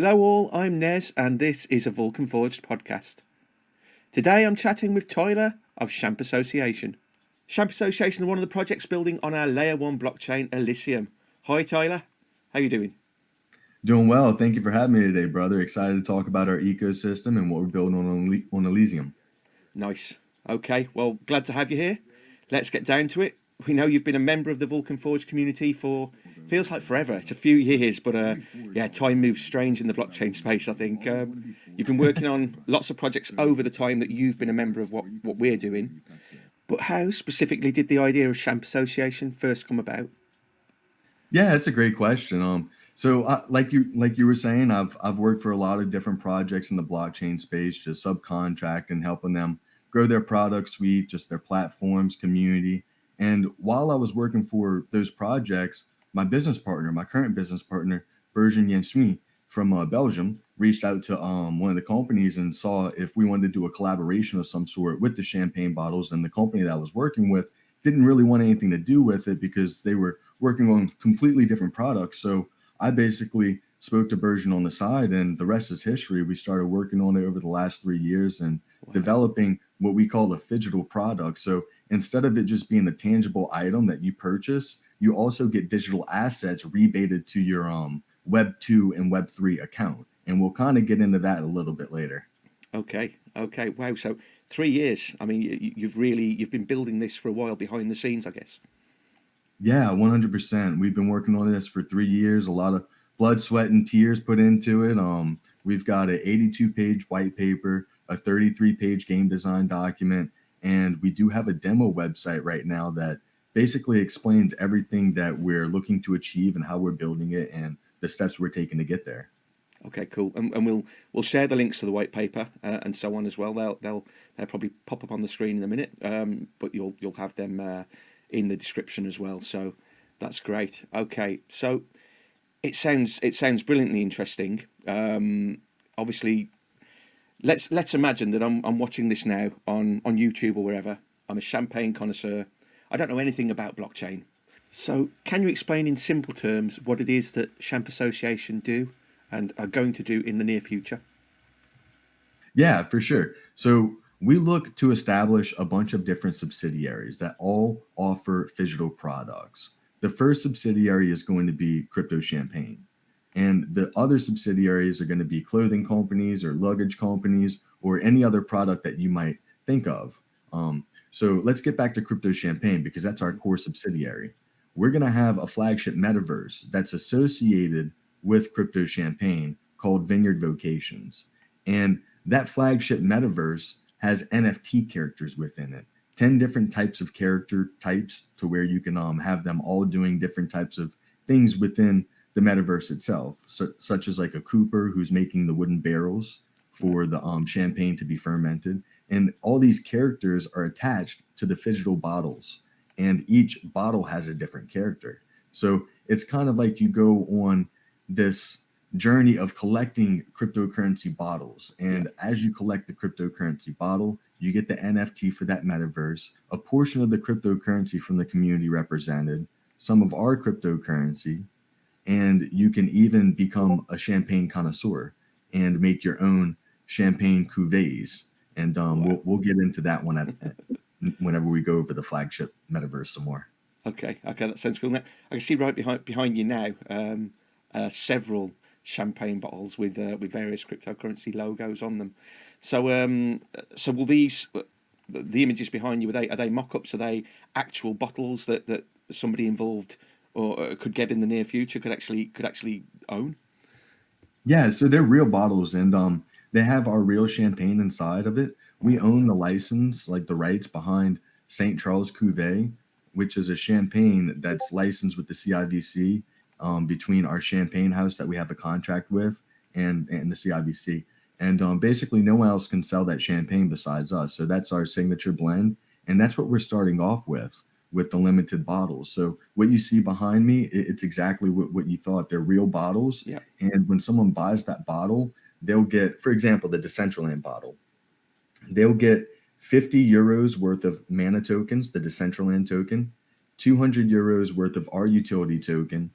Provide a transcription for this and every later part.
Hello, all. I'm Nez, and this is a Vulcan Forged podcast. Today, I'm chatting with Tyler of Champ Association. Champ Association are one of the projects building on our Layer 1 blockchain, Elysium. Hi, Tyler. How you doing? Doing well. Thank you for having me today, brother. Excited to talk about our ecosystem and what we're building on Elysium. Nice. Okay, well, glad to have you here. Let's get down to it. We know you've been a member of the Vulcan Forge community for feels like forever. It's a few years, but yeah, time moves strange in the blockchain space. I think you've been working on lots of projects over the time that you've been a member of what we're doing. But how specifically did the idea of Champ Association first come about? Yeah, that's a great question. Like you were saying, I've worked for a lot of different projects in the blockchain space, just subcontract and helping them grow their product suite, just their platforms, community. And while I was working for those projects, my business partner, my current business partner, Bergen Jansui from Belgium, reached out to one of the companies and saw if we wanted to do a collaboration of some sort with the champagne bottles. And the company that I was working with didn't really want anything to do with it because they were working on completely different products. So I basically spoke to Bergen on the side, and the rest is history. We started working on it over the last 3 years and Wow. developing what we call a phygital product. So instead of it just being a tangible item that you purchase, you also get digital assets rebated to your Web 2 and Web 3 account. And we'll kind of get into that a little bit later. Okay. Okay. Wow. So 3 years. I mean, you've been building this for a while behind the scenes, I guess. Yeah, 100%. We've been working on this for 3 years, a lot of blood, sweat, and tears put into it. We've got an 82-page white paper, a 33-page game design document, and we do have a demo website right now that basically explains everything that we're looking to achieve and how we're building it and the steps we're taking to get there. Okay, cool. And we'll share the links to the white paper and so on as well. They'll probably pop up on the screen in a minute, but you'll have them in the description as well. So that's great. Okay, so it sounds brilliantly interesting. Obviously, let's imagine that I'm watching this now on YouTube or wherever. I'm a champagne connoisseur. I don't know anything about blockchain. So, can you explain in simple terms what it is that Champ Association do and are going to do in the near future? Yeah, for sure. So we look to establish a bunch of different subsidiaries that all offer phygital products. The first subsidiary is going to be Crypto Champagne, and the other subsidiaries are going to be clothing companies or luggage companies or any other product that you might think of. So let's get back to Crypto Champagne because that's our core subsidiary. We're going to have a flagship metaverse that's associated with Crypto Champagne called Vineyard Vocations. And that flagship metaverse has NFT characters within it, 10 different types of character types to where you can have them all doing different types of things within the metaverse itself, such as like a cooper who's making the wooden barrels Right. for the champagne to be fermented. And all these characters are attached to the phygital bottles, and each bottle has a different character. So it's kind of like you go on this journey of collecting cryptocurrency bottles. Yeah. And as you collect the cryptocurrency bottle, you get the NFT for that metaverse, a portion of the cryptocurrency from the community represented, some of our cryptocurrency, and you can even become a champagne connoisseur and make your own champagne cuvées. And Wow. we'll get into that one whenever we go over the flagship metaverse some more. Okay. Okay. That sounds cool. Now I can see right behind you now several champagne bottles with various cryptocurrency logos on them. So will these the images behind you are they mock-ups? Are they actual bottles that somebody involved or could get in the near future could actually own? Yeah, so they're real bottles, and they have our real champagne inside of it. We Wow. own the license, like the rights behind St. Charles Cuvée, which is a champagne that's licensed with the CIVC, between our champagne house that we have a contract with and the CIVC. And basically, no one else can sell that champagne besides us. So that's our signature blend, and that's what we're starting off with the limited bottles. So what you see behind me, it's exactly what you thought. They're real bottles, Yeah. and when someone buys that bottle, they'll get, for example, the Decentraland bottle. They'll get 50 euros worth of mana tokens, the Decentraland token, 200 euros worth of our utility token,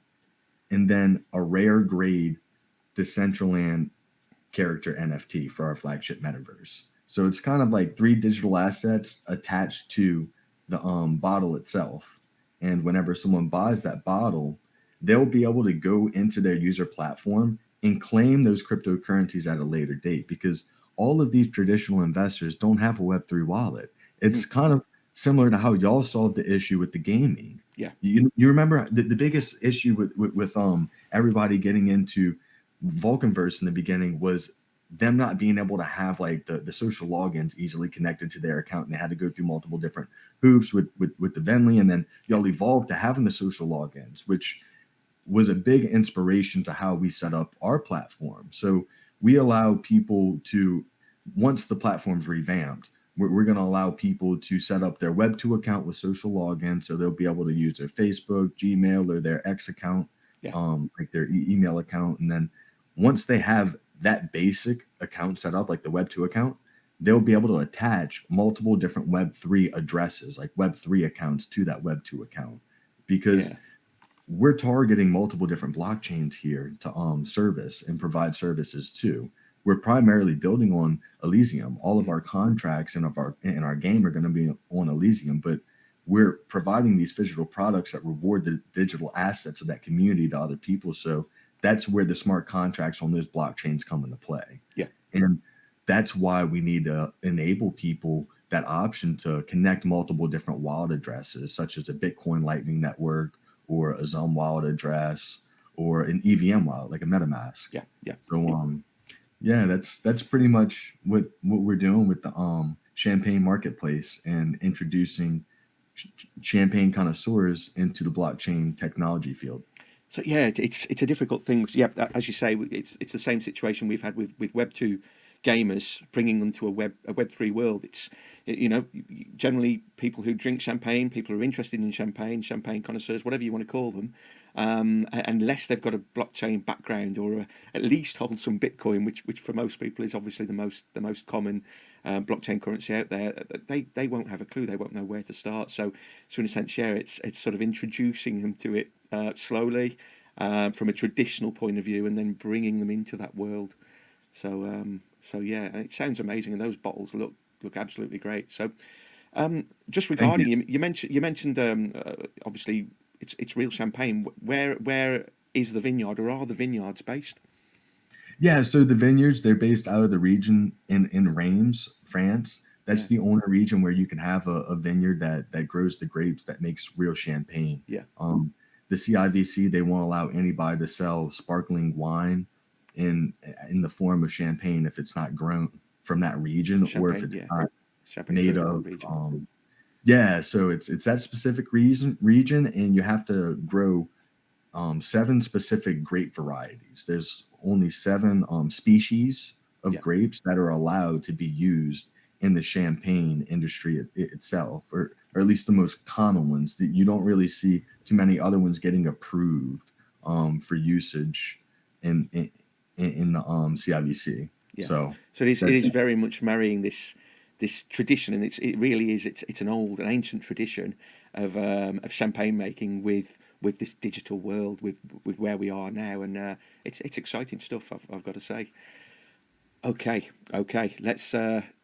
and then a rare grade Decentraland character NFT for our flagship metaverse. So it's kind of like three digital assets attached to the bottle itself. And whenever someone buys that bottle, they'll be able to go into their user platform and claim those cryptocurrencies at a later date, because all of these traditional investors don't have a Web3 wallet. It's kind of similar to how y'all solved the issue with the gaming. Yeah. You remember the biggest issue with everybody getting into Vulcanverse in the beginning was them not being able to have like the social logins easily connected to their account, and they had to go through multiple different hoops with the Venly, and then y'all evolved to having the social logins, which was a big inspiration to how we set up our platform. So we allow people to, once the platform's revamped, we're going to allow people to set up their Web2 account with social login, so they'll be able to use their Facebook, Gmail, or their X account, like their email account. And then once they have that basic account set up, like the Web2 account, they'll be able to attach multiple different Web3 addresses, like Web3 accounts, to that Web2 account, because we're targeting multiple different blockchains here to service and provide services to. We're primarily building on Elysium. All of our contracts and our game are going to be on Elysium, but we're providing these physical products that reward the digital assets of that community to other people. So that's where the smart contracts on those blockchains come into play. Yeah. And that's why we need to enable people that option to connect multiple different wallet addresses, such as a Bitcoin Lightning Network or a Zum wallet address or an EVM wallet, like a MetaMask. Yeah. Yeah. So, yeah, that's pretty much what we're doing with the Champagne marketplace and introducing champagne connoisseurs into the blockchain technology field. So yeah, it's a difficult thing. Yeah, as you say, it's the same situation we've had with Web2 gamers, bringing them to a Web3 world. It's, you know, generally people who drink champagne, people who are interested in champagne connoisseurs, whatever you want to call them, unless they've got a blockchain background or at least hold some Bitcoin, which for most people is obviously the most common blockchain currency out there, they won't have a clue. They won't know where to start. So in a sense, yeah, it's sort of introducing them to it slowly from a traditional point of view, and then bringing them into that world. So yeah, and it sounds amazing, and those bottles look absolutely great. So just regarding you mentioned obviously it's real champagne. Where is the vineyard, or are the vineyards based? Yeah, so the vineyards, they're based out of the region in Reims, France. That's the only region where you can have a vineyard that grows the grapes that makes real champagne. Yeah. The CIVC, they won't allow anybody to sell sparkling wine in the form of champagne if it's not grown from that region, or if it's not made of. Yeah, so it's that specific region, and you have to grow 7 specific grape varieties. There's only 7 species of grapes that are allowed to be used in the champagne industry itself, or at least the most common ones. That you don't really see too many other ones getting approved for usage in the CIVC. Yeah. So it is very much marrying this tradition, and it really is. It's an ancient tradition of champagne making with this digital world, with where we are now, and it's exciting stuff. I've got to say. Okay.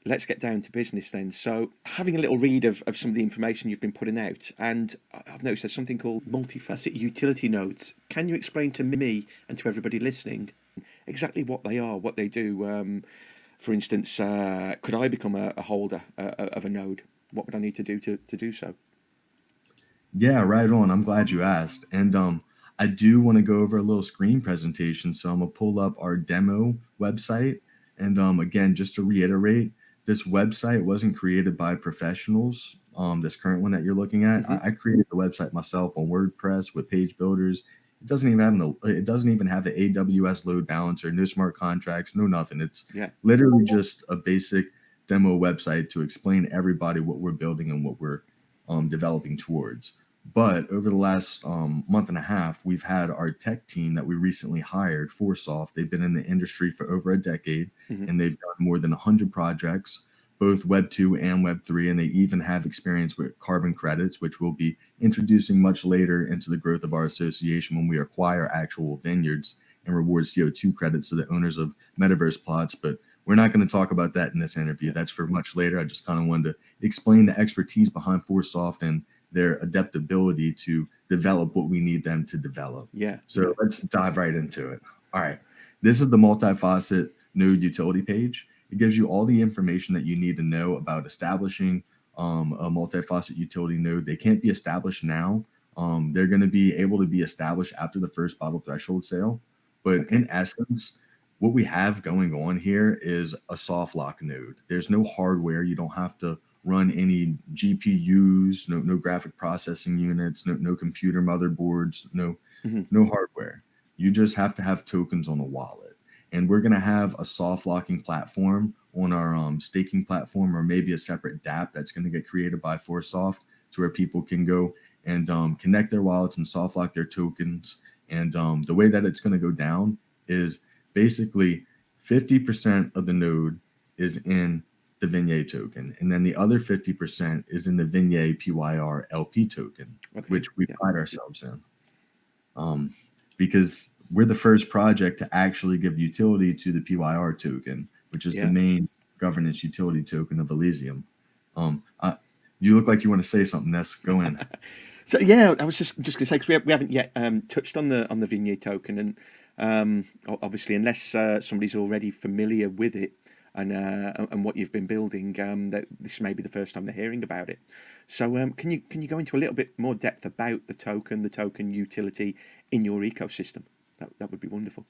Let's get down to business then. So, having a little read of some of the information you've been putting out, and I've noticed there's something called multifaceted utility nodes. Can you explain to me and to everybody listening exactly what they are, what they do? For instance, could I become a holder of a node? What would I need to do to do so? Yeah, right on. I'm glad you asked. And I do want to go over a little screen presentation. So I'm going to pull up our demo website. And again, just to reiterate, this website wasn't created by professionals. This current one that you're looking at, I created the website myself on WordPress with page builders. It doesn't even have an AWS load balancer, no smart contracts, no nothing. It's literally just a basic demo website to explain to everybody what we're building and what we're developing towards. But over the last month and a half, we've had our tech team that we recently hired, Forsoft. They've been in the industry for over a decade, and they've done more than 100 projects, both Web 2 and Web 3, and they even have experience with carbon credits, which we'll be introducing much later into the growth of our association when we acquire actual vineyards and reward CO2 credits to the owners of metaverse plots. But we're not going to talk about that in this interview. That's for much later. I just kind of wanted to explain the expertise behind Forsoft and their adaptability to develop what we need them to develop. Yeah. So let's dive right into it. All right. This is the multi-facet node utility page. It gives you all the information that you need to know about establishing a multi-facet utility node. They can't be established now. They're going to be able to be established after the first bottle threshold sale. But in essence, what we have going on here is a soft lock node. There's no hardware. You don't have to run any GPUs, no graphic processing units, no computer motherboards, no hardware. You just have to have tokens on a wallet. And we're going to have a soft locking platform on our staking platform, or maybe a separate dApp that's going to get created by Forsoft, to where people can go and connect their wallets and soft lock their tokens. And the way that it's going to go down is basically 50% of the node is in the Vignette token, and then the other 50% is in the Vignette PYR LP token, which we pride ourselves in. Because we're the first project to actually give utility to the PYR token, which is the main governance utility token of Elysium. You look like you want to say something, Ness. Go in. So yeah, I was just going to say, because we haven't yet touched on the Vignette token, and obviously unless somebody's already familiar with it and what you've been building, that this may be the first time they're hearing about it. So can you go into a little bit more depth about the token utility in your ecosystem? That would be wonderful.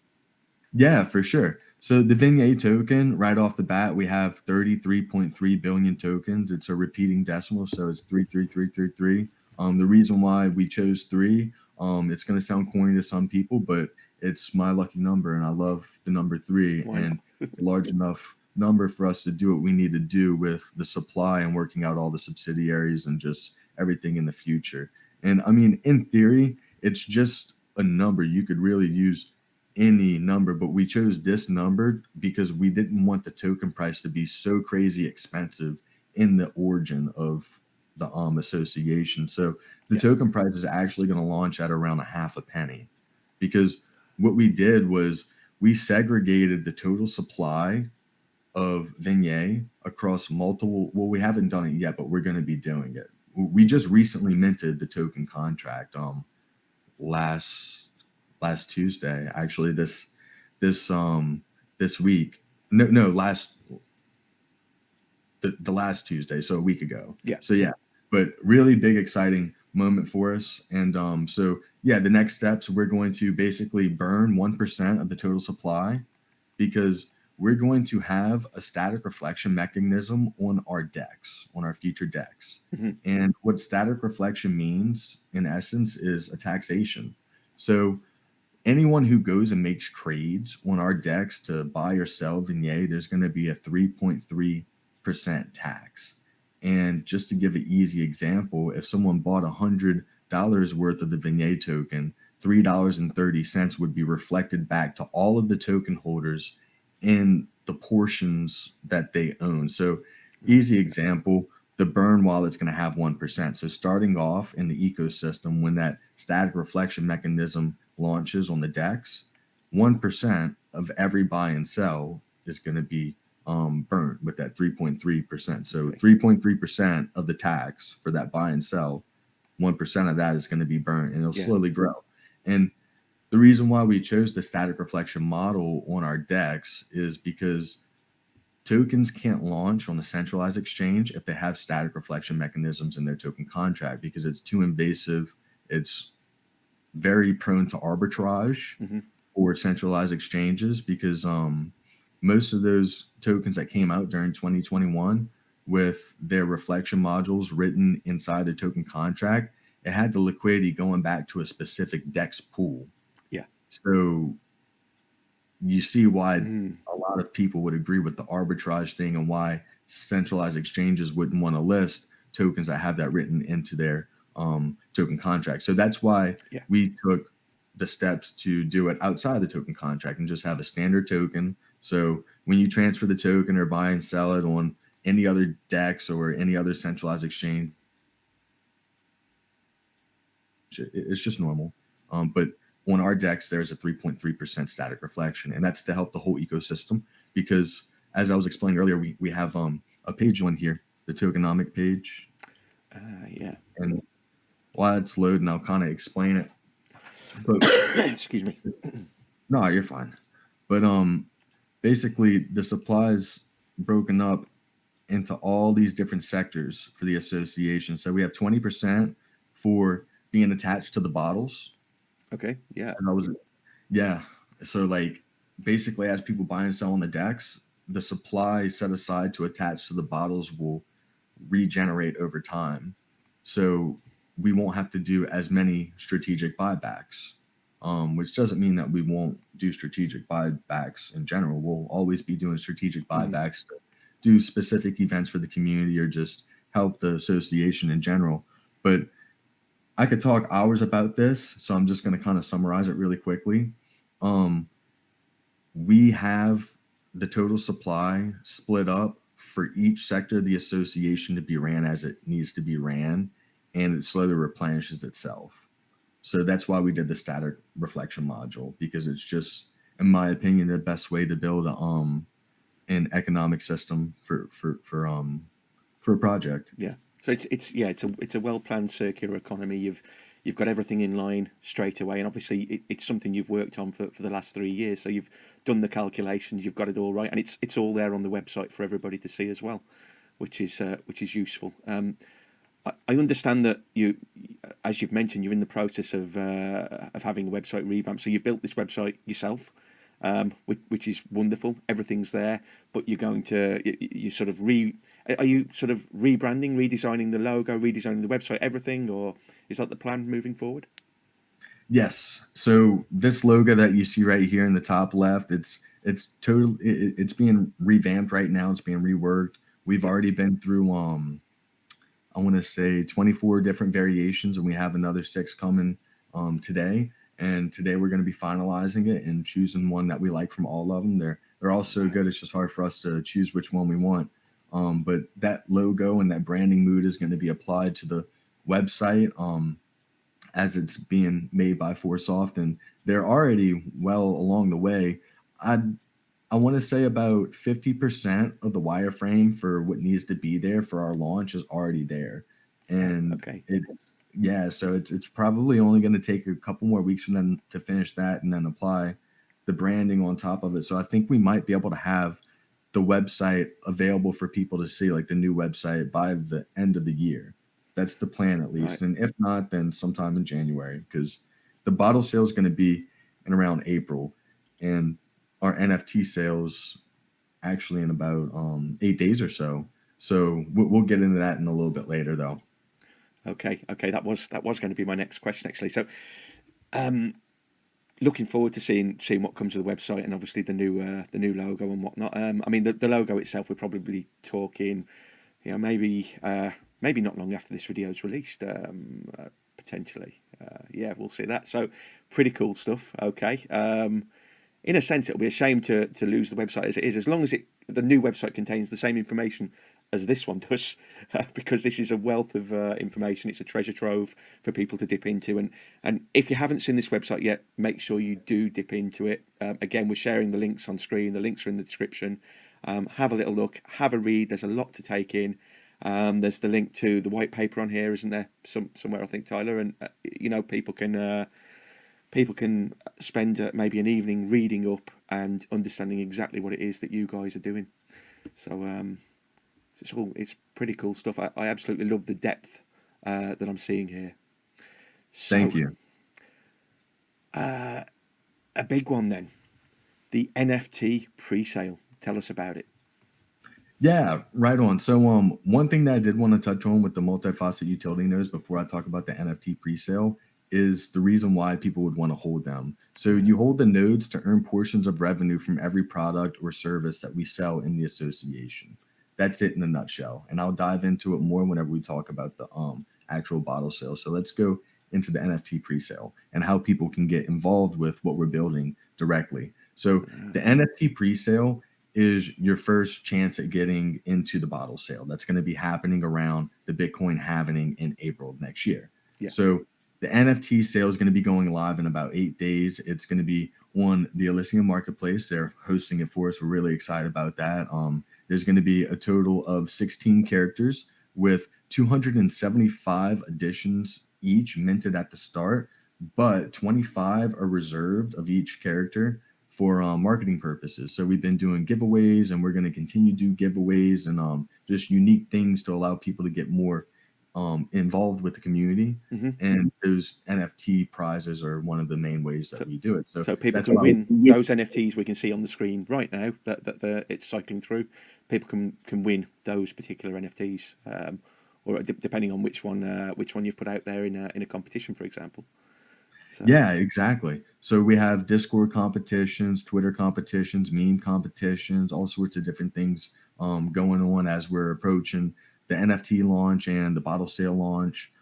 Yeah, for sure. So the Vignette token, right off the bat, we have 33.3 billion tokens. It's a repeating decimal, so it's 33333. The reason why we chose 3, it's going to sound corny to some people, but it's my lucky number, and I love the number 3. And it's a large enough number for us to do what we need to do with the supply and working out all the subsidiaries and just everything in the future. And I mean, in theory, it's just a number. You could really use any number, but we chose this number because we didn't want the token price to be so crazy expensive in the origin of the association. So the token price is actually going to launch at around a half a penny, because what we did was we segregated the total supply of Vignette across multiple. Well, we haven't done it yet, but we're going to be doing it. We just recently minted the token contract last Tuesday, actually, this week. No, the last Tuesday, so a week ago. So yeah, but really big, exciting moment for us. And so yeah, the next steps, we're going to basically burn 1% of the total supply, because we're going to have a static reflection mechanism on our DEX, on our future DEX. And what static reflection means, in essence, is a taxation. So anyone who goes and makes trades on our DEX to buy or sell Vignette, there's going to be a 3.3% tax. And just to give an easy example, if someone bought $100 worth of the Vignette token, $3.30 would be reflected back to all of the token holders in the portions that they own. So easy example, the burn wallet's going to have 1%. So starting off in the ecosystem, when that static reflection mechanism launches on the DEX, 1% of every buy and sell is going to be burnt with that 3.3%. So 3.3% of the tax for that buy and sell, 1% of that is going to be burnt, and it'll slowly grow. And the reason why we chose the static reflection model on our DEX is because tokens can't launch on the centralized exchange if they have static reflection mechanisms in their token contract, because it's too invasive. It's very prone to arbitrage for centralized exchanges, because most of those tokens that came out during 2021 with their reflection modules written inside the token contract, it had the liquidity going back to a specific DEX pool. So you see why a lot of people would agree with the arbitrage thing, and why centralized exchanges wouldn't want to list tokens that have that written into their token contract. So that's why we took the steps to do it outside the token contract and just have a standard token. So when you transfer the token or buy and sell it on any other DEX or any other centralized exchange, it's just normal. But on our decks, there's a 3.3% static reflection, and that's to help the whole ecosystem. Because as I was explaining earlier, we have a page on here, the tokenomic page, Yeah. and while it's loading, I'll kind of explain it. But Excuse me. no, you're fine. But basically, the supply's broken up into all these different sectors for the association. So we have 20% for being attached to the bottles. Okay. Yeah. And yeah. So like basically as people buy and sell on the decks, the supply set aside to attach to the bottles will regenerate over time. So we won't have to do as many strategic buybacks, which doesn't mean that we won't do strategic buybacks in general. We'll always be doing strategic buybacks to do specific events for the community or just help the association in general. But I could talk hours about this, so I'm just going to kind of summarize it really quickly. We have the total supply split up for each sector of the association to be ran as it needs to be ran, and it slowly replenishes itself. So that's why we did the static reflection module, because it's just, in my opinion, the best way to build an economic system for a project. Yeah. So it's a well planned circular economy. You've got everything in line straight away, and obviously it's something you've worked on for the last 3 years. So you've done the calculations, you've got it all right, and it's all there on the website for everybody to see as well, which is useful. I understand that you, as you've mentioned, you're in the process of having a website revamp. So you've built this website yourself, which is wonderful. Everything's there, but you're going to you sort of are you sort of rebranding, redesigning the logo, redesigning the website, everything, or is that the plan moving forward? Yes. So this logo that you see right here in the top left, it's being revamped right now. It's being reworked. We've already been through I want to say 24 different variations, and we have another 6 coming today. And today we're going to be finalizing it and choosing one that we like from all of them. They're all so good. It's just hard for us to choose which one we want. But that logo and that branding mood is going to be applied to the website as it's being made by Forsoft, and they're already well along the way. I want to say about 50% of the wireframe for what needs to be there for our launch is already there. And Okay. so it's probably only going to take a couple more weeks for them to finish that and then apply the branding on top of it. So I think we might be able to have the website available for people to see, like the new website, by the end of the year. That's the plan at least. Right. And if not, then sometime in January, because the bottle sale is going to be in around April, and our NFT sales actually in about 8 days or so. So we'll get into that in a little bit later, though. Okay. That was going to be my next question, actually. So, looking forward to seeing what comes to the website, and obviously the new logo and whatnot. I mean, the logo itself, we're probably talking, maybe not long after this video is released, potentially. Yeah, we'll see that. So, pretty cool stuff. Okay. In a sense, it'll be a shame to lose the website as it is, as long as the new website contains the same information as this one does, because this is a wealth of information. It's a treasure trove for people to dip into. And if you haven't seen this website yet, make sure you do dip into it. Again, we're sharing the links on screen. The links are in the description. Have a little look, have a read. There's a lot to take in. There's the link to the white paper on here, isn't there? Somewhere, I think, Tyler. And, people can spend maybe an evening reading up and understanding exactly what it is that you guys are doing. So it's pretty cool stuff. I absolutely love the depth that I'm seeing here. So, thank you. A big one then, the NFT pre-sale. Tell us about it. Yeah, right on. So one thing that I did want to touch on with the multifaceted utility nodes before I talk about the NFT pre-sale is the reason why people would want to hold them. So you hold the nodes to earn portions of revenue from every product or service that we sell in the association. That's it in a nutshell. And I'll dive into it more whenever we talk about the actual bottle sale. So let's go into the NFT pre-sale and how people can get involved with what we're building directly. So the NFT pre-sale is your first chance at getting into the bottle sale. That's going to be happening around the Bitcoin halving in April of next year. Yeah. So The NFT sale is going to be going live in about 8 days. It's going to be on the Elysium marketplace. They're hosting it for us. We're really excited about that. There's going to be a total of 16 characters with 275 editions each minted at the start, but 25 are reserved of each character for marketing purposes. So we've been doing giveaways, and we're going to continue to do giveaways and just unique things to allow people to get more involved with the community. Mm-hmm. And those NFT prizes are one of the main ways So, that we do it. So so people that's can why win those NFTs we can see on the screen right now that it's cycling through. People can win those particular NFTs, or depending on which one you've put out there in a competition, for example. So, Yeah, exactly. So we have Discord competitions, Twitter competitions, meme competitions, all sorts of different things going on as we're approaching the NFT launch and the bottle sale launch.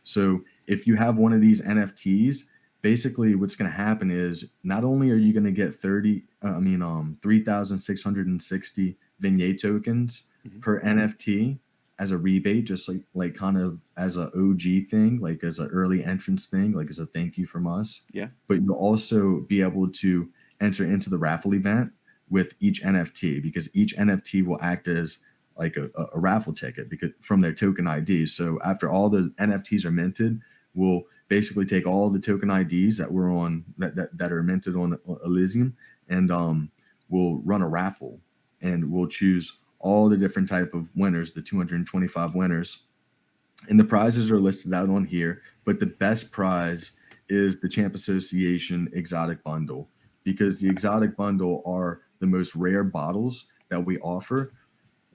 So if you have one of these NFTs, basically what's going to happen is not only are you going to get 3,660 vignette tokens mm-hmm. per NFT as a rebate, just like kind of as a OG thing, like as an early entrance thing, like as a thank you from us. Yeah. But you'll also be able to enter into the raffle event with each NFT, because each NFT will act as like a raffle ticket because from their token IDs. So after all the NFTs are minted, we'll basically take all the token IDs that were on that are minted on Elysium, and we'll run a raffle, and we'll choose all the different type of winners, the 225 winners, and the prizes are listed out on here. But the best prize is the Champ Association Exotic Bundle, because the Exotic Bundle are the most rare bottles that we offer,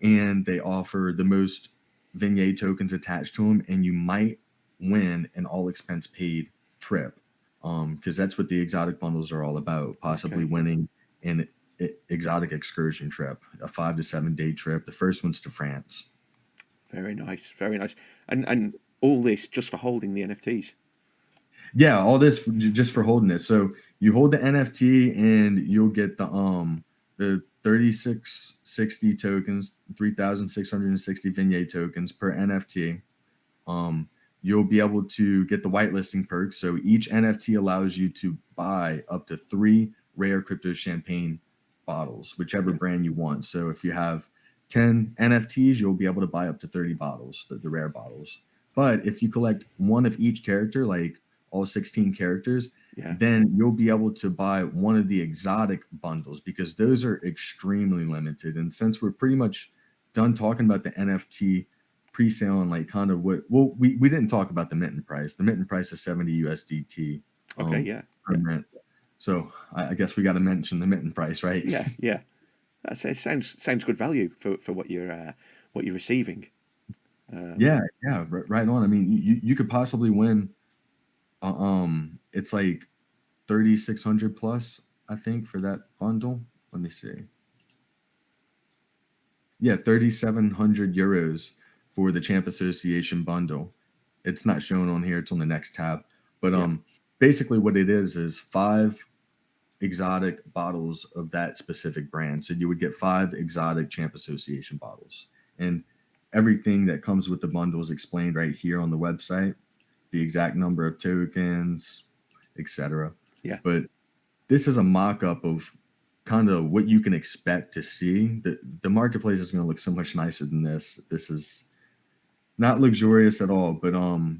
and they offer the most vignette tokens attached to them, and you might win an all expense paid trip, because that's what the exotic bundles are all about, possibly winning an exotic excursion trip, a 5 to 7 day trip. The first one's to France. Very nice, very nice. And all this just for holding the NFTs. Yeah, all this just for holding it. So you hold the NFT and you'll get the 3660 tokens, 3,660 vignette tokens per NFT. You'll be able to get the whitelisting perks. So each NFT allows you to buy up to 3 rare crypto champagne bottles, whichever brand you want. So if you have 10 NFTs, you'll be able to buy up to 30 bottles, the rare bottles. But if you collect one of each character, like all 16 characters, then you'll be able to buy one of the exotic bundles, because those are extremely limited. And since we're pretty much done talking about the NFT pre-sale and like kind of we didn't talk about the minting price. The minting price is 70 USDT. Per mint. So I guess we got to mention the minting price, right? Yeah. It sounds good value for what you're receiving. Yeah, right on. I mean, you could possibly win. It's like 3,600 plus, I think, for that bundle. Let me see. Yeah, 3,700 euros for the Champ Association bundle. It's not shown on here; it's on the next tab. But basically, what it is 5 exotic bottles of that specific brand. So you would get 5 exotic Champ Association bottles, and everything that comes with the bundle is explained right here on the website. The exact number of tokens, etc. Yeah. But this is a mock-up of kind of what you can expect to see. The marketplace is going to look so much nicer than this. This is not luxurious at all, but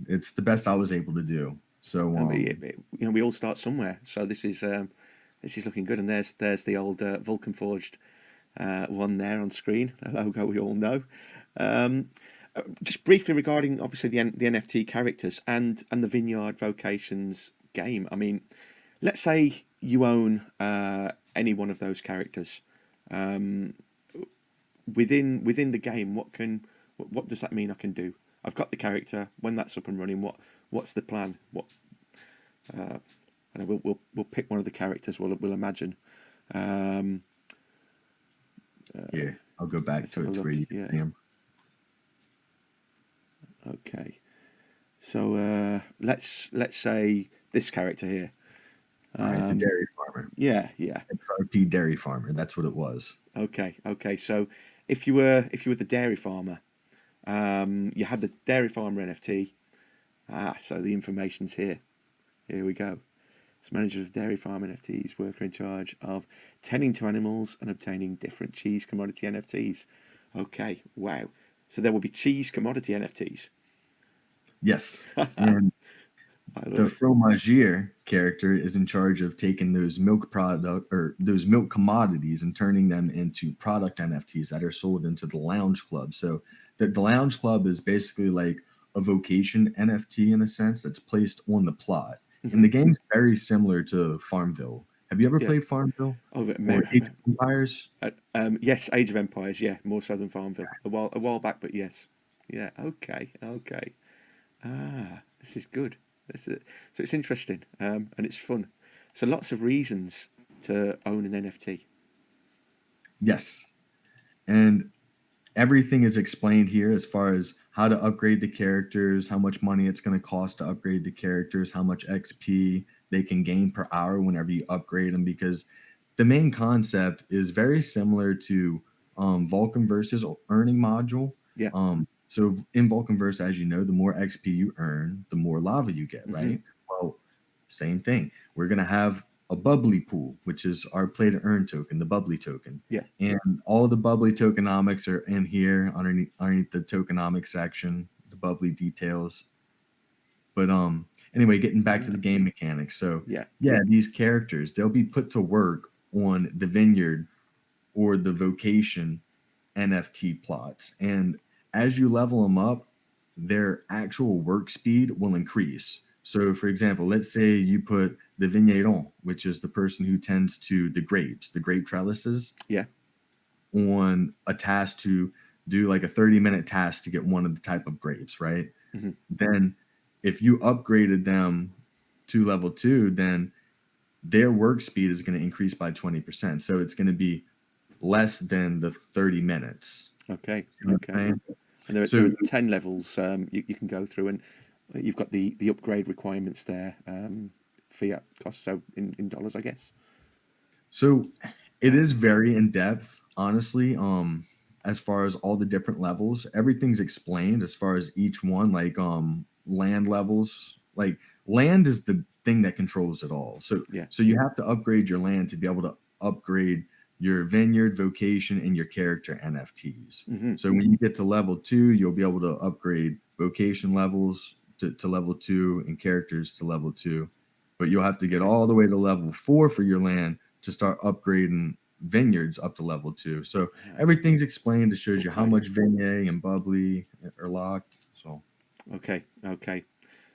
it's the best I was able to do. So we all start somewhere. So this is looking good. And there's the old Vulcan Forged one there on screen, a logo we all know. Just briefly regarding obviously the NFT characters and the Vineyard Vocations game. I mean, let's say you own any one of those characters. Within the game, what does that mean I can do? I've got the character. When that's up and running, what's the plan? And we'll pick one of the characters. We'll imagine. I'll go back to it where you can see him. Okay, so let's say this character here. The dairy farmer. Yeah. XRP dairy farmer. That's what it was. Okay. So if you were the dairy farmer, you had the dairy farmer NFT. So the information's here. Here we go. As manager of dairy farm NFTs, worker in charge of tending to animals and obtaining different cheese commodity NFTs. Okay, wow. So there will be cheese commodity NFTs. Yes. And I love the it. fromagier character is in charge of taking those milk product or those milk commodities and turning them into product NFTs that are sold into the lounge club. So the lounge club is basically like a vocation NFT in a sense that's placed on the plot. And Hmm. the game's very similar to Farmville. Have you ever Yeah. played Farmville Oh, or Age of Empires? yes, Age of Empires. Yeah, more so than Farmville. A while back, but yes. Yeah. Okay. Okay. This is good. So it's interesting, and it's fun. So lots of reasons to own an NFT. Yes. And everything is explained here as far as how to upgrade the characters, how much money it's going to cost to upgrade the characters, how much XP they can gain per hour whenever you upgrade them. Because the main concept is very similar to Vulcan versus earning module. Yeah. So in Vulcan verse, as you know, the more XP you earn, the more lava you get, Hmm. right? Well, same thing. We're going to have a bubbly pool, which is our play to earn token, the bubbly token. Yeah. And all the bubbly tokenomics are in here underneath the tokenomics section, the bubbly details. But anyway, getting back to the game mechanics. So Yeah. yeah, these characters, they'll be put to work on the vineyard or the vocation NFT plots. And as you level them up, their actual work speed will increase. So, for example, let's say you put the vigneron, which is the person who tends to the grapes, the grape trellises, Yeah. on a task to do like a 30-minute task to get one of the type of grapes, right? Hmm. Then if you upgraded them to level 2, then their work speed is going to increase by 20%. So it's going to be less than the 30 minutes. Okay. See what I'm Okay. saying? And there So are 10 levels you can go through, and you've got the upgrade requirements there. Fiat cost, so in dollars, I guess. So it is very in depth, honestly. As far as all the different levels, everything's explained as far as each one, like land levels. Like land is the thing that controls it all. So Yeah. so you have to upgrade your land to be able to upgrade your vineyard, vocation, and your character NFTs. Hmm. So when you get to level 2, you'll be able to upgrade vocation levels to level 2 and characters to level 2. But you'll have to get Okay. all the way to level 4 for your land to start upgrading vineyards up to level 2. So everything's explained. It It's shows all you how tied in. much vignette and bubbly are locked. So Okay. Okay.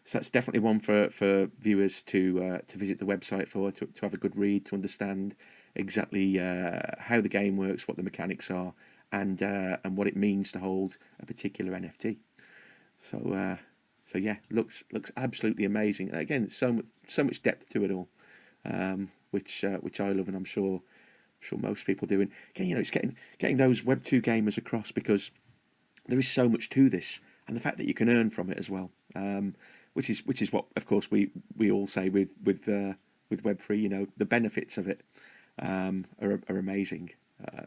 So that's definitely one for viewers to visit the website for, to have a good read, to understand exactly how the game works, what the mechanics are, and what it means to hold a particular NFT. So yeah, looks absolutely amazing. And again, so much depth to it all, which I love, and I'm sure most people do. And again, it's getting those Web 2 gamers across, because there is so much to this, and the fact that you can earn from it as well, which is what, of course, we all say with Web3. The benefits of it are amazing.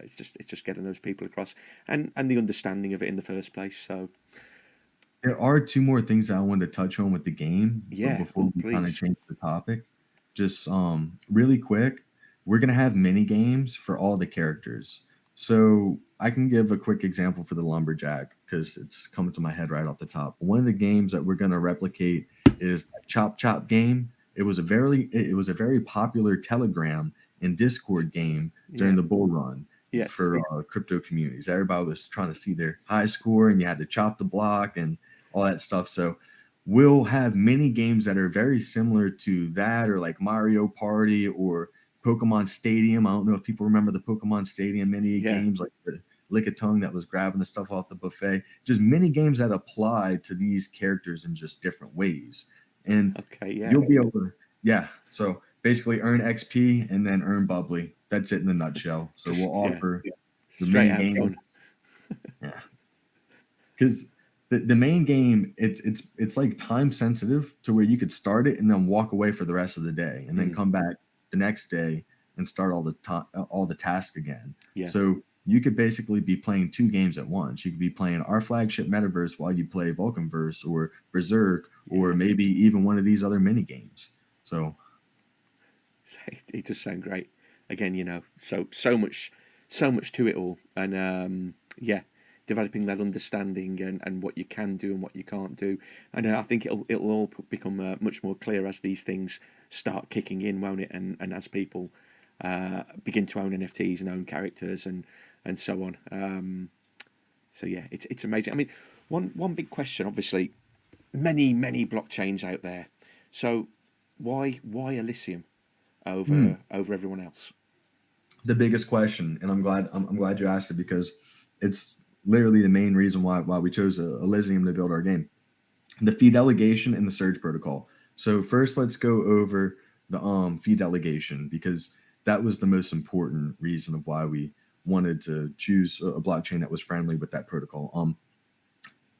It's just getting those people across, and the understanding of it in the first place. So there are two more things I wanted to touch on with the game, but yeah, before we kind of please. change the topic, just really quick, we're gonna have mini games for all the characters. So I can give a quick example for the lumberjack because it's coming to my head right off the top. One of the games that we're gonna replicate is a Chop Chop game. It was a very popular Telegram and Discord game during Yeah. the bull run Yes. for crypto communities. Everybody was trying to see their high score, and you had to chop the block and all that stuff. So we'll have mini games that are very similar to that, or like Mario Party or Pokemon Stadium. I don't know if people remember the Pokemon Stadium mini Yeah. games, like the lick a tongue that was grabbing the stuff off the buffet. Just mini games that apply to these characters in just different ways. And Okay. Yeah. you'll be able to, yeah. So basically earn XP and then earn bubbly. That's it in a nutshell. So Just we'll yeah. offer the Straight main out game. fun. Yeah. Because the main game, it's like time sensitive to where you could start it and then walk away for the rest of the day and then Mm, come back the next day and start all the tasks again. yeah. So you could basically be playing two games at once. You could be playing our flagship metaverse while you play Vulcanverse or Berserk or Yeah. maybe even one of these other mini games. So It does sound great. Again, so much to it all, and yeah, developing that understanding and what you can do and what you can't do, and I think it'll all become much more clear as these things start kicking in, won't it? And as people begin to own NFTs and own characters and so on. So yeah, it's amazing. I mean, one big question, obviously, many blockchains out there. So why Elysium over everyone else? the biggest question, and I'm glad you asked it because it's literally the main reason why we chose Elysium to build our game. The fee delegation and the surge protocol. So first, let's go over the fee delegation because that was the most important reason of why we wanted to choose a blockchain that was friendly with that protocol.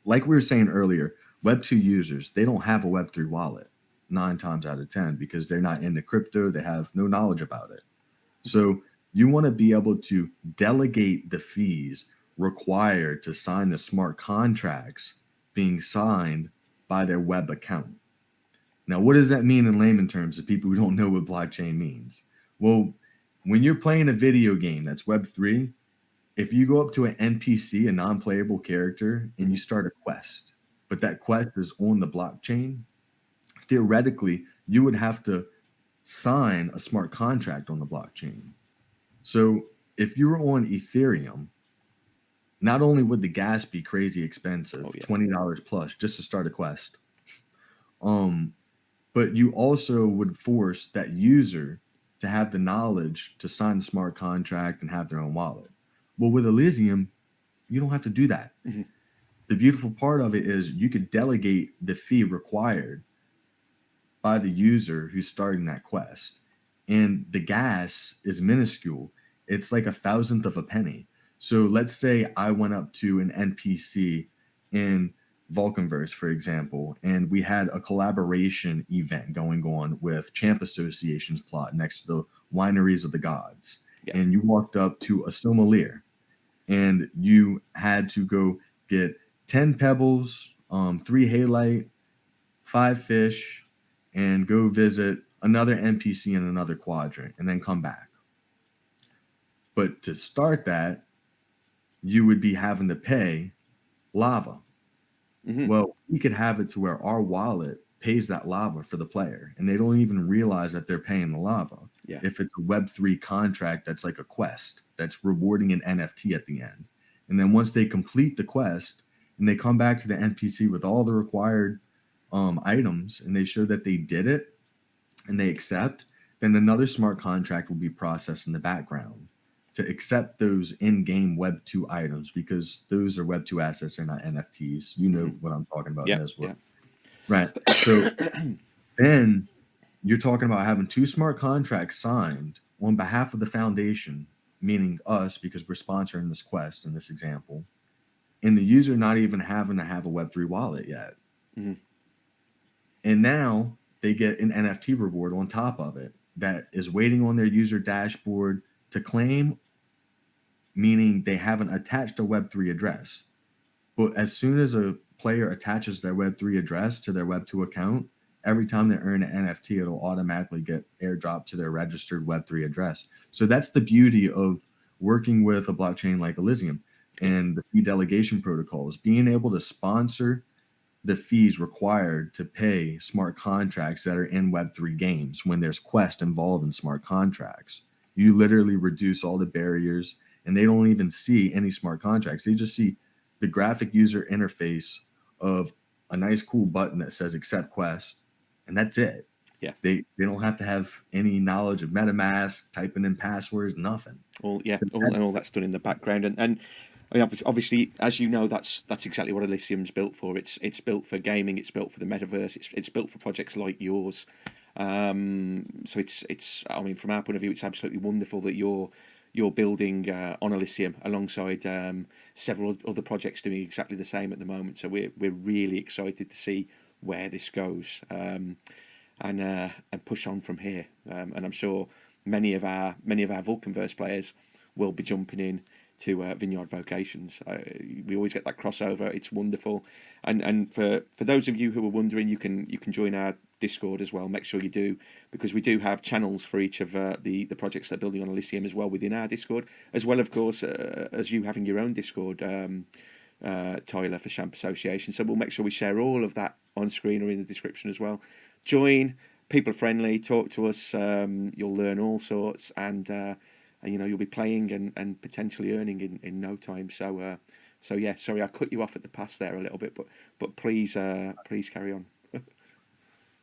Like we were saying earlier, Web2 users, they don't have a Web3 wallet 9 times out of 10 because they're not into crypto. They have no knowledge about it. So you want to be able to delegate the fees required to sign the smart contracts being signed by their web account. Now, what does that mean in layman terms to people who don't know what blockchain means? Well, when you're playing a video game that's Web3, if you go up to an NPC, a non playable character, and you start a quest, but that quest is on the blockchain, theoretically, you would have to sign a smart contract on the blockchain. So if you were on Ethereum, not only would the gas be crazy Oh expensive, yeah. $20 plus just to start a quest, um, but you also would force that user to have the knowledge to sign the smart contract and have their own wallet. Well, with Elysium, you don't have to do that. Mhm. The beautiful part of it is you could delegate the fee required by the user who's starting that quest. And the gas is minuscule. It's like a thousandth of a penny. So let's say I went up to an NPC in Vulcanverse, for example, and we had a collaboration event going on with Champ Association's plot next to the Wineries of the Gods. Yeah. And you walked up to a sommelier and you had to go get 10 pebbles, 3 halite, 5 fish, and go visit another NPC in another quadrant and then come back. But to start that, you would be having to pay lava. Hmm. Well, we could have it to where our wallet pays that lava for the player and they don't even realize that they're paying the lava. Yeah. If it's a Web3 contract that's like a quest that's rewarding an NFT at the end. And then once they complete the quest and they come back to the NPC with all the required items and they show that they did it and they accept, then another smart contract will be processed in the background to accept those in-game Web 2 items because those are Web 2 assets, they're not NFTs. You know what I'm talking about, Yeah. Nesworth. Yeah. Right. So then you're talking about having two smart contracts signed on behalf of the foundation, meaning us, because we're sponsoring this quest in this example, and the user not even having to have a Web3 wallet yet. Hmm. And now they get an NFT reward on top of it that is waiting on their user dashboard to claim, meaning they haven't attached a Web3 address. But as soon as a player attaches their Web3 address to their Web2 account, every time they earn an NFT, it'll automatically get airdropped to their registered Web3 address. So that's the beauty of working with a blockchain like Elysium Yeah. and the fee delegation protocols, being able to sponsor the fees required to pay smart contracts that are in Web3 games when there's Quest involved in smart contracts. You literally reduce all the barriers and they don't even see any smart contracts. They just see the graphic user interface of a nice cool button that says accept Quest, and that's it. Yeah. They don't have to have any knowledge of MetaMask, typing in passwords, nothing. Yeah, So all that's done in the background, and I mean, obviously, as you know, that's exactly what Elysium's built for. It's built for gaming. It's built for the metaverse. It's built for projects like yours. So it's. I mean, from our point of view, it's absolutely wonderful that you're building on Elysium alongside several other projects doing exactly the same at the moment. So we're really excited to see where this goes and push on from here. And I'm sure many of our Vulcanverse players will be jumping in Vineyard Vocations. We always get that crossover. It's wonderful, and for those of you who are wondering, you can join our Discord as well. Make sure you do, because we do have channels for each of the projects that are building on Elysium as well within our Discord, as well of course as you having your own Discord, Tyler, for Champ Association. So we'll make sure we share all of that on screen or in the description as well. Join, people are friendly, talk to us. You'll learn all sorts, and you'll be playing and potentially earning in no time. So yeah, sorry I cut you off at the pass there a little bit, but please carry on.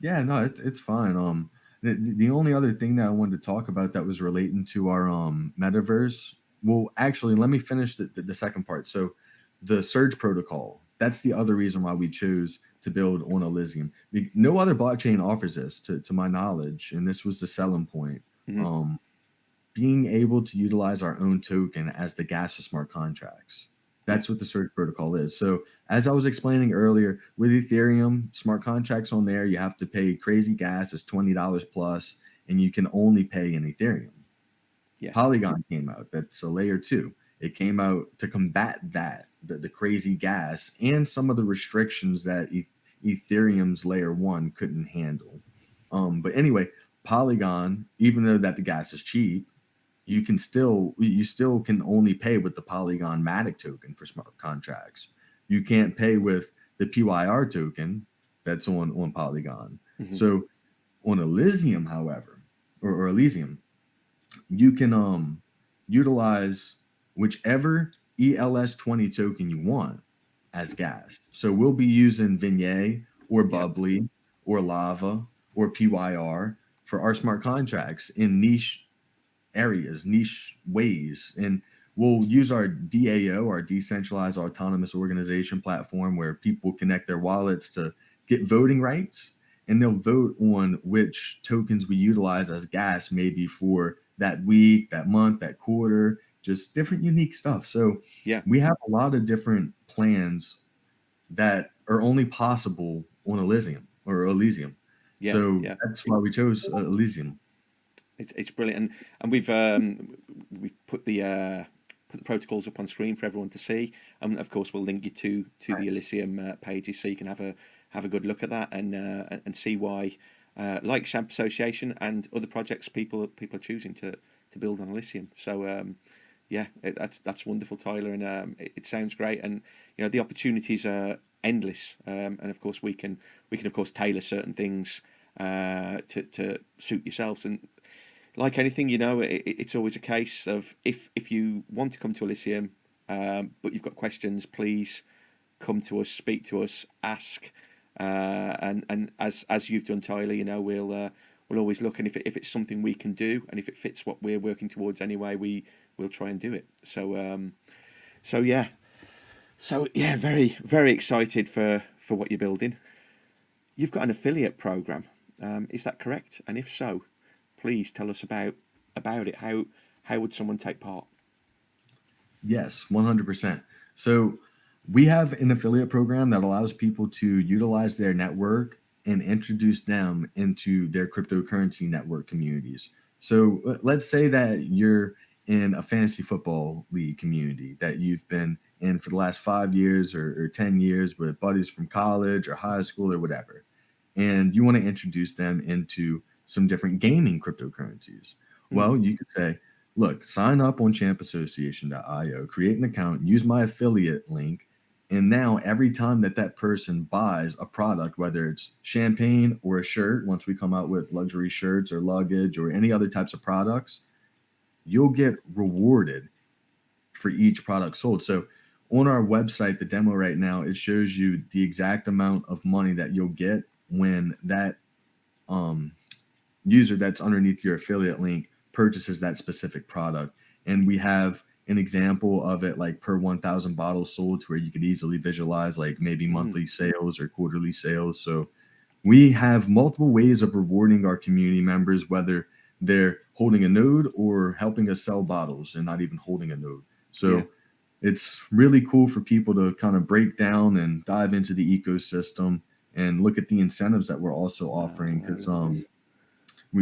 Yeah, no, it's fine. The only other thing that I wanted to talk about that was relating to our metaverse. Well, actually, let me finish the second part. So, the Surge protocol. That's the other reason why we chose to build on Elysium. No other blockchain offers this, to my knowledge, and this was the selling point. Mm-hmm. Being able to utilize our own token as the gas of smart contracts. That's what the Surge protocol is. So, as I was explaining earlier, with Ethereum, smart contracts on there, you have to pay crazy gas, it's $20 plus, and you can only pay in Ethereum. Yeah. Polygon came out. That's a layer 2. It came out to combat that, the crazy gas, and some of the restrictions that Ethereum's layer 1 couldn't handle. But anyway, Polygon, even though that the gas is cheap, you still can only pay with the Polygon Matic token for smart contracts. You can't pay with the PYR token that's on Polygon. Mm-hmm. So on Elysium, however, or Elysium, you can utilize whichever ELS20 token you want as gas. So we'll be using Vignette or Bubbly or Lava or PYR for our smart contracts in niche areas, niche ways. And we'll use our DAO, our decentralized autonomous organization platform, where people connect their wallets to get voting rights, and they'll vote on which tokens we utilize as gas, maybe for that week, that month, that quarter, just different unique stuff. So we have a lot of different plans that are only possible on Elysium. So that's why we chose Elysium. It's brilliant, and we've put the protocols up on screen for everyone to see, and of course we'll link you to the Elysium pages, so you can have a good look at that and see why, like Champ Association and other projects, people are choosing to build on Elysium. So that's wonderful, Tyler, and it sounds great, and the opportunities are endless, and of course we can of course tailor certain things to suit yourselves. And like anything, it's always a case of if you want to come to Elysium, but you've got questions, please come to us, speak to us, ask, and as you've done, Tyler, we'll always look, and if it's something we can do, and if it fits what we're working towards anyway, we'll try and do it. So very, very excited for what you're building. You've got an affiliate program, is that correct? And if so, please tell us about it. How would someone take part? Yes, 100%. So we have an affiliate program that allows people to utilize their network and introduce them into their cryptocurrency network communities. So let's say that you're in a fantasy football league community that you've been in for the last 5 years or 10 years with buddies from college or high school or whatever. And you want to introduce them into some different gaming cryptocurrencies. Well, you could say, look, sign up on champassociation.io, create an account, use my affiliate link, and now every time that person buys a product, whether it's champagne or a shirt, once we come out with luxury shirts or luggage or any other types of products, you'll get rewarded for each product sold. So on our website, the demo right now, it shows you the exact amount of money that you'll get when that user that's underneath your affiliate link purchases that specific product. And we have an example of it, like per 1,000 bottles sold, to where you could easily visualize like maybe monthly sales or quarterly sales. So we have multiple ways of rewarding our community members, whether they're holding a node or helping us sell bottles and not even holding a node. So it's really cool for people to kind of break down and dive into the ecosystem and look at the incentives that we're also offering, because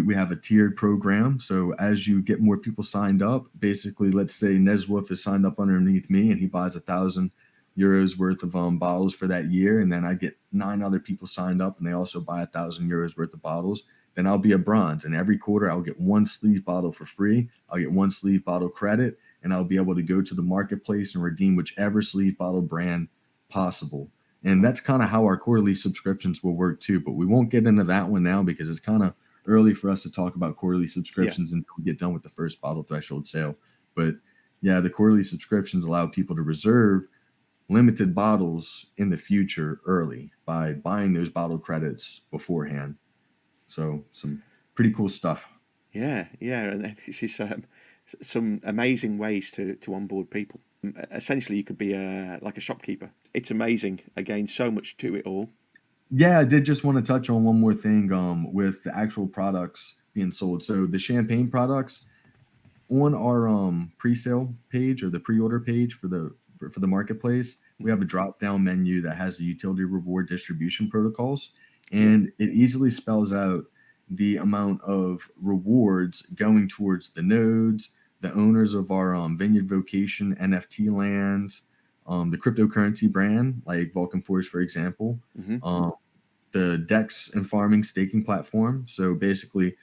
we have a tiered program. So as you get more people signed up, basically, let's say Neswolf is signed up underneath me and he buys €1,000 worth of bottles for that year, and then I get 9 other people signed up and they also buy €1,000 worth of bottles. Then I'll be a bronze, and every quarter I'll get one sleeve bottle for free. I'll get one sleeve bottle credit, and I'll be able to go to the marketplace and redeem whichever sleeve bottle brand possible. And that's kind of how our quarterly subscriptions will work too. But we won't get into that one now because it's kind of early for us to talk about quarterly subscriptions until we get done with the first bottle threshold sale. But yeah, the quarterly subscriptions allow people to reserve limited bottles in the future early by buying those bottle credits beforehand. So some pretty cool stuff. Yeah, and this is some amazing ways to onboard people. Essentially, you could be like a shopkeeper. It's amazing. Again, so much to it all. Yeah, I did just want to touch on one more thing with the actual products being sold. So the champagne products on our pre-sale page or the pre-order page for the marketplace, we have a drop-down menu that has the utility reward distribution protocols, and it easily spells out the amount of rewards going towards the nodes, the owners of our Vineyard Vocation NFT lands, the cryptocurrency brand like Vulcan Forged, for example, the DEX and farming staking platform. So basically,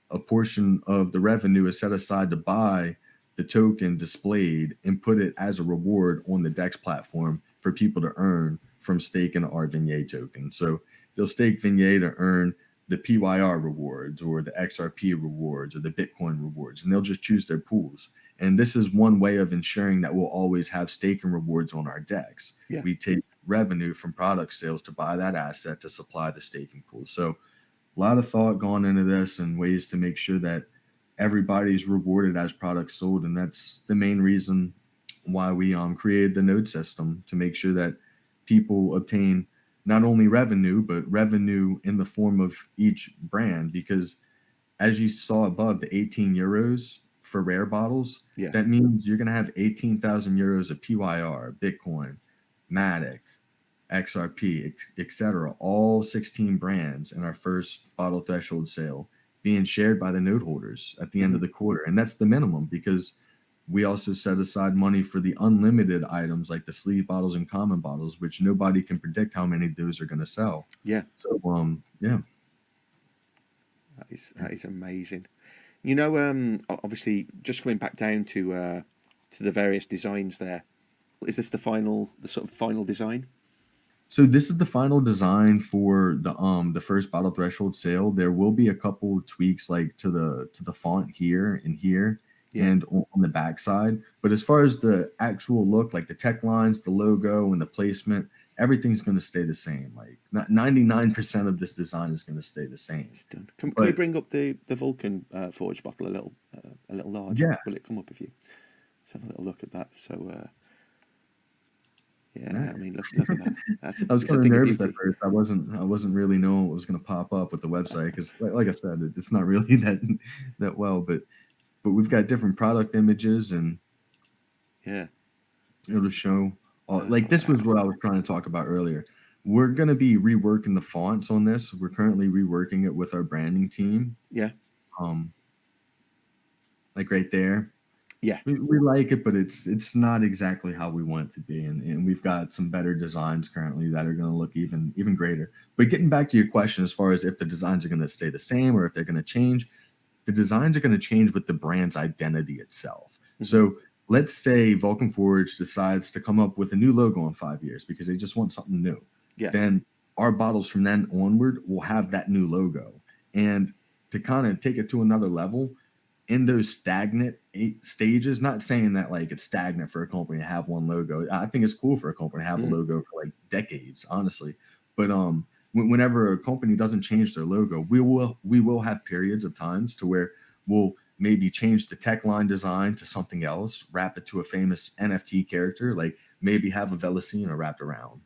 a portion of the revenue is set aside to buy the token displayed and put it as a reward on the DEX platform for people to earn from staking our Vignette token. So they'll stake Vignette to earn the PYR rewards or the XRP rewards or the Bitcoin rewards, and they'll just choose their pools. And this is one way of ensuring that we'll always have staking rewards on our DEX. Yeah. We take revenue from product sales to buy that asset to supply the staking pool. So a lot of thought gone into this and ways to make sure that everybody's rewarded as products sold. And that's the main reason why we created the node system, to make sure that people obtain not only revenue, but revenue in the form of each brand. Because as you saw above, the €18 for rare bottles, that means you're going to have 18,000 euros of PYR, Bitcoin, Matic, XRP, etc., all 16 brands in our first bottle threshold sale being shared by the node holders at the end of the quarter. And that's the minimum, because we also set aside money for the unlimited items like the sleeve bottles and common bottles, which nobody can predict how many of those are going to sell. Yeah. So, yeah. That is amazing. You know, obviously, just coming back down to the various designs there, is this the sort of final design? So this is the final design for the first bottle threshold sale. There will be a couple of tweaks like to the font here and here and on the back side. But as far as the actual look, like the tech lines, the logo, and the placement, everything's going to stay the same. Like 99% of this design is going to stay the same. Can we bring up the Vulcan Forged bottle a little larger? Yeah. Will it come up if you let's have a little look at that? So. Yeah, Nice. I mean, look at that. I was kind of nervous at first. I wasn't really knowing what was going to pop up with the website because, like I said, it's not really that well. But we've got different product images, and it'll show all. Like this was what I was trying to talk about earlier. We're going to be reworking the fonts on this. We're currently reworking it with our branding team. Yeah. Like right there. Yeah, we like it, but it's not exactly how we want it to be, and we've got some better designs currently that are going to look even greater. But getting back to your question, as far as if the designs are going to stay the same or if they're going to change, the designs are going to change with the brand's identity itself. So let's say Vulcan Forge decides to come up with a new logo in 5 years because they just want something new. Yeah. Then our bottles from then onward will have that new logo, and to kind of take it to another level. In those stagnant stages, not saying that like it's stagnant for a company to have one logo. I think it's cool for a company to have a logo for like decades, honestly. But whenever a company doesn't change their logo, we will have periods of times to where we'll maybe change the tech line design to something else, wrap it to a famous NFT character, like maybe have a Elysium wrapped around.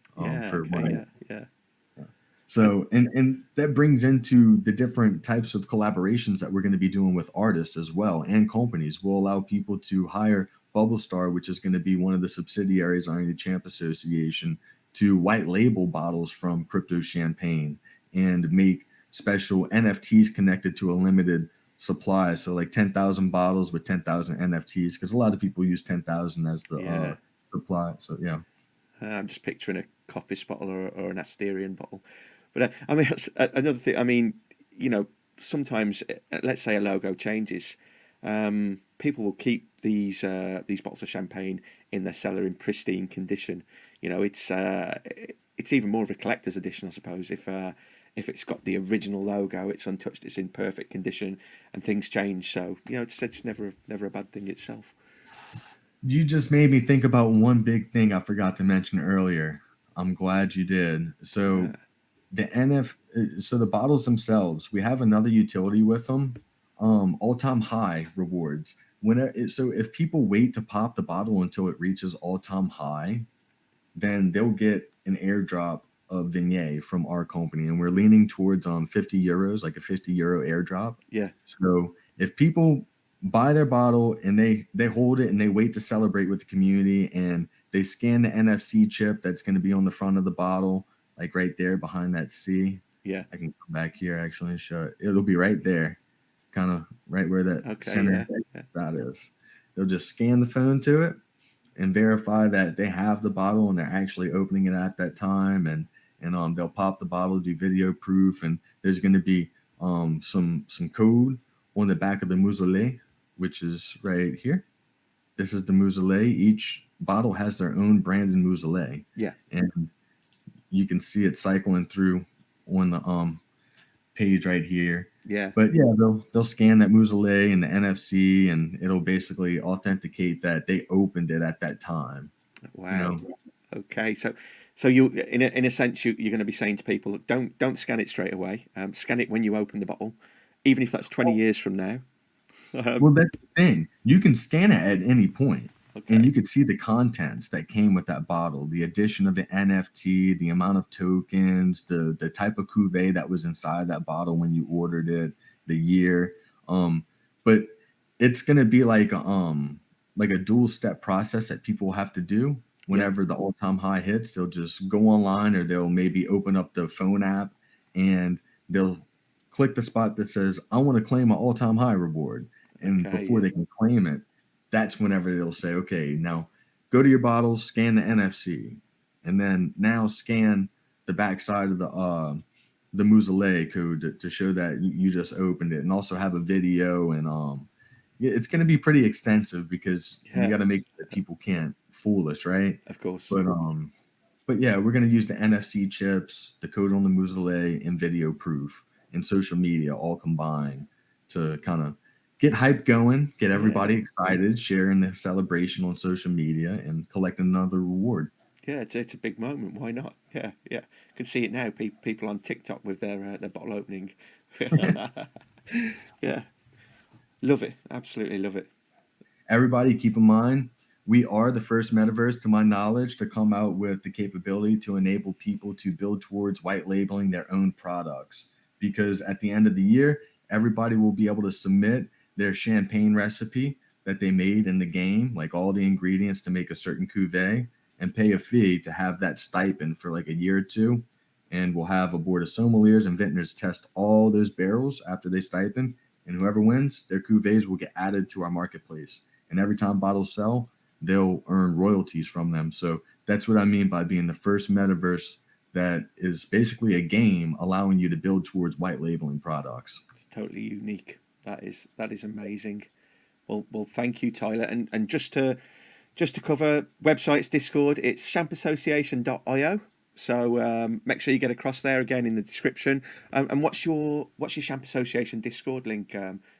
So, and that brings into the different types of collaborations that we're going to be doing with artists as well, and companies. We'll allow people to hire Bubble Star, which is going to be one of the subsidiaries under the Champ Association, to white label bottles from Crypto Champagne and make special NFTs connected to a limited supply. So like 10,000 bottles with 10,000 NFTs, because a lot of people use 10,000 as the Yeah. supply. So yeah. I'm just picturing a Coppis bottle or an Asterian bottle. But I mean, another thing. I mean, you know, sometimes let's say a logo changes, people will keep these bottles of champagne in their cellar in pristine condition. You know, it's even more of a collector's edition, I suppose. If it's got the original logo, it's untouched, it's in perfect condition, and things change. So you know, it's never a bad thing itself. You just made me think about one big thing I forgot to mention earlier. I'm glad you did. So the so the bottles themselves, we have another utility with them, all-time high rewards. So if people wait to pop the bottle until it reaches all-time high, then they'll get an airdrop of vignette from our company, and we're leaning towards 50 euros, like a 50 euro airdrop. Yeah. So if people buy their bottle and they hold it and they wait to celebrate with the community, and they scan the NFC chip that's going to be on the front of the bottle, like right there behind that C. Yeah. I can come back here actually and show it. It'll be right there, kind of right where that Okay. center Yeah. that is. They'll just scan the phone to it and verify that they have the bottle and they're actually opening it at that time, and they'll pop the bottle, do video proof, and there's going to be some code on the back of the muselet, which is right here. This is the muselet. Each bottle has their own branded muselet. Yeah. And you can see it cycling through on the page right here. Yeah. But yeah, they'll scan that muselet and the NFC, and it'll basically authenticate that they opened it at that time. Wow. You know? Okay. So you in a sense you're going to be saying to people, look, don't scan it straight away. Scan it when you open the bottle, even if that's 20 years from now. Well, that's the thing. You can scan it at any point, Okay. and you could see the contents that came with that bottle, the addition of the NFT, the amount of tokens, the type of cuvee that was inside that bottle when you ordered it, the year. But it's gonna be like a dual step process that people have to do whenever the all time high hits. They'll just go online, or they'll maybe open up the phone app, and they'll click the spot that says, I want to claim my all time high reward. And Okay, before they can claim it, that's whenever they'll say, okay, now go to your bottles, scan the NFC, and then now scan the backside of the muselet code to show that you just opened it, and also have a video. And it's going to be pretty extensive, because you got to make sure that people can't fool us, right? Of course. But yeah, we're going to use the NFC chips, the code on the muselet, and video proof and social media all combined to kind of get hype going, get everybody excited, sharing the celebration on social media, and collect another reward. Yeah, it's a big moment. Why not? Yeah. I can see it now. People on TikTok with their bottle opening. Yeah, love it. Absolutely love it. Everybody, keep in mind, we are the first metaverse, to my knowledge, to come out with the capability to enable people to build towards white labeling their own products. Because at the end of the year, everybody will be able to submit their champagne recipe that they made in the game, like all the ingredients to make a certain cuvee, and pay a fee to have that stipend for like a year or two. And we'll have a board of sommeliers and vintners test all those barrels after they stipend. And whoever wins, their cuvées will get added to our marketplace. And every time bottles sell, they'll earn royalties from them. So that's what I mean by being the first metaverse that is basically a game allowing you to build towards white labeling products. It's totally unique. That is amazing. Well, thank you, Tyler. And just to cover websites, Discord, it's shampassociation.io. So make sure you get across there again in the description. And what's your Champ Association Discord link,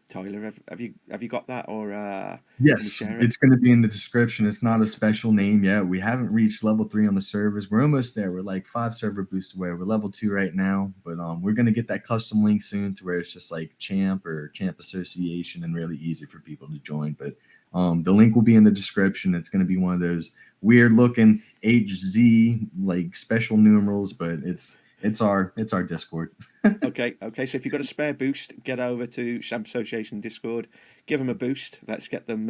Tyler? Have you got that, or yes, can you share it? It's going to be in the description. It's not a special name yet. We haven't reached level 3 on the servers. We're almost there. We're like 5 server boosts away. We're level 2 right now, but we're going to get that custom link soon to where it's just like Champ or Champ Association, and really easy for people to join. But the link will be in the description. It's going to be one of those weird looking HZ like special numerals, but it's our Discord. Okay. So if you've got a spare boost, get over to Champ Association Discord, give them a boost. Let's get them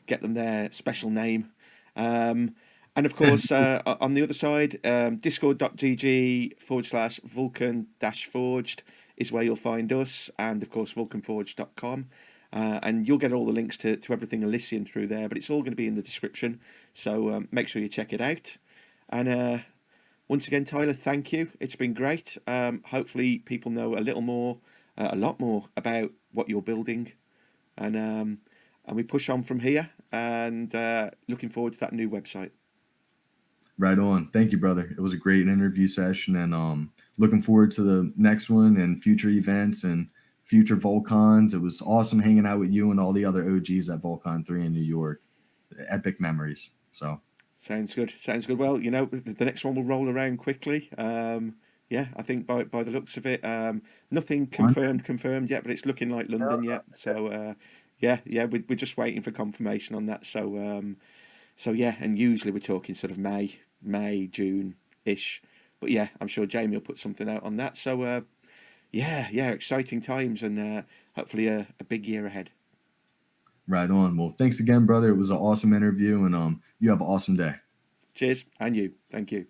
their special name. And of course, on the other side, discord.gg/Vulcan-Forged is where you'll find us, and of course vulcanforged.com. And you'll get all the links to everything Elysium through there, but it's all going to be in the description. So make sure you check it out. And once again, Tyler, thank you. It's been great. Hopefully people know a little more, a lot more about what you're building. And we push on from here, and looking forward to that new website. Right on. Thank you, brother. It was a great interview session, and looking forward to the next one and future events and future Volcons. It was awesome hanging out with you and all the other OGs at Volcon 3 in New York. Epic memories. So Sounds good. Sounds good. Well, the next one will roll around quickly. Yeah, I think by the looks of it, nothing confirmed yet, but it's looking like London yet. So yeah, we're just waiting for confirmation on that. So yeah, and usually we're talking sort of May, June ish. But yeah, I'm sure Jamie will put something out on that. So yeah, exciting times, and hopefully a big year ahead. right on. Well, thanks again, brother. It was an awesome interview, and you have an awesome day. Cheers, and you. Thank you.